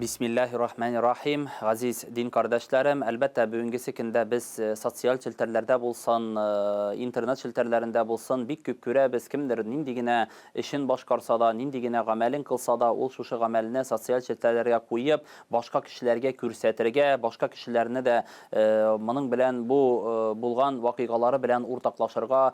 Bismillahirrahmanirrahim. Aziz din kardeşlerim, elbette bugünkü günde biz sosyal çilterlerde bulsan, internet çilterlerinde bulsan, bir küpküre biz kimdir, nindigine işin başkarsa da, nindigine gamelin kılsa da, ol şuşu gameline sosyal çilterlere koyup, başka kişilerge kürsetirge, başka kişilerine de bunun bilen bu bulgan vakıgaları bilen ortaklaşırga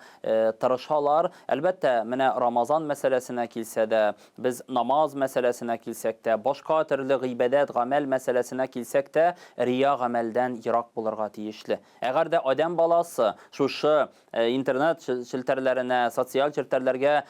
tırışalar. Elbette mene Ramazan meselesine kilse de, biz namaz meselesine kilsek de, başka türlü ibadet, gamel meselesine kilsek de riya gamelden yirak bulurga tiyişli. Eğer de adam balası şu internet çilterlerine, sosyal çilterlerge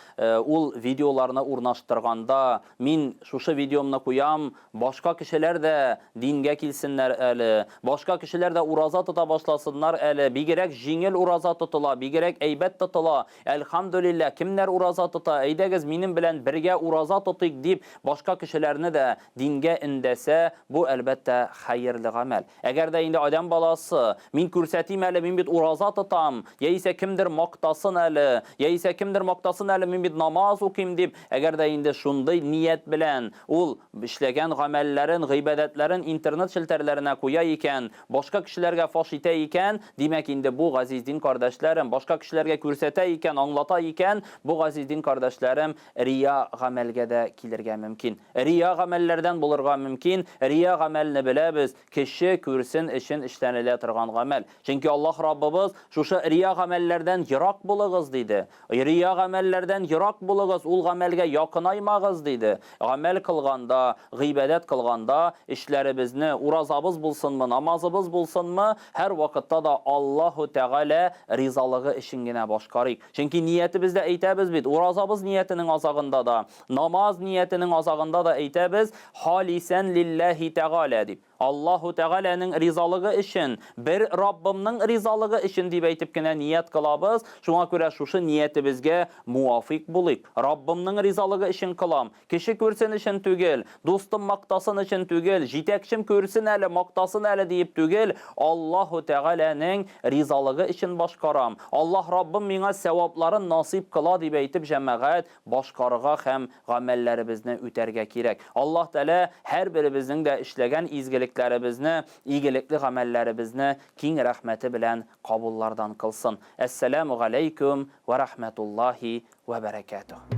ul videolarını urnaştırganda min şu videomna koyam, başka kişiler de dinge kilsinler eli, başka kişiler de uraza tuta başlasınlar eli, bir gerek jingil uraza tutula, bir gerek eybet tutula, elhamdülillah kimler uraza tuta, eydegez minin bilen birge uraza tutuk deyip başka kişilerini de dinge indese bu elbette hayırlı amel. Eğer de indi adam balası min kürsətim eli min bit uraza tutam, ya ise kimdir maktasın eli, ya ise kimdir maktasın eli min bit namaz okuyayım deyip, eğer de indi şunday niyet bilen ul işlegen amellerin, gıybedetlerin internet şilterlerine koya iken, başka kişilerge faş ite iken, demek indi bu aziz din kardeşlerim, başka kişilerge kürsete iken, anlata iken, bu aziz din kardeşlerim riya amelge de kilirge mümkün. Riya amellerden bulurga mümkün. Riya amelini bile biz kişi kürsün işin işlenile tırgan amel. Çünkü Allah Rabbimiz şu riya amellerden yirak bulağız dedi. Riya amellerden yirak bulağız, ul amelge yakınaymağız dedi. Amel kılganda, gıybedet kılganda işlerimizni urazabız bulsun mu, namazımız bulsun mu, her vakitte da Allahu Teala rizalığı işingine başkarıyık. Çünkü niyetimizde eytebiz bit, urazabız niyetinin azağında da, namaz niyetinin azağında da eytebiz, halisen lillahi Teala deyip. Allahu Teala'nın rizalığı için, bir Rabbimnin rizalığı için deyip eytipkine niyet kılabız. Şuna göre şu niyeti bizge muvafik bulik. Rabbimnin rizalığı için kılam. Kişi kürsün için tügel, dostum maktasın için tügel, jitekşim kürsün eli, maktasın eli deyip tügel. Allahu Teala'nın rizalığı için başkaram. Allah Rabbim mine sevapların nasip kıla deyip eytip cemaat başkarıga hem gamellerimizni üterge kirek. Allah Teala her birimizin de işlegen izgeliklerimizni, iyilikli amellerimizni kin rahmeti bilen kabullardan kılsın. Esselamu aleyküm ve rahmetullahi ve berekatuhu.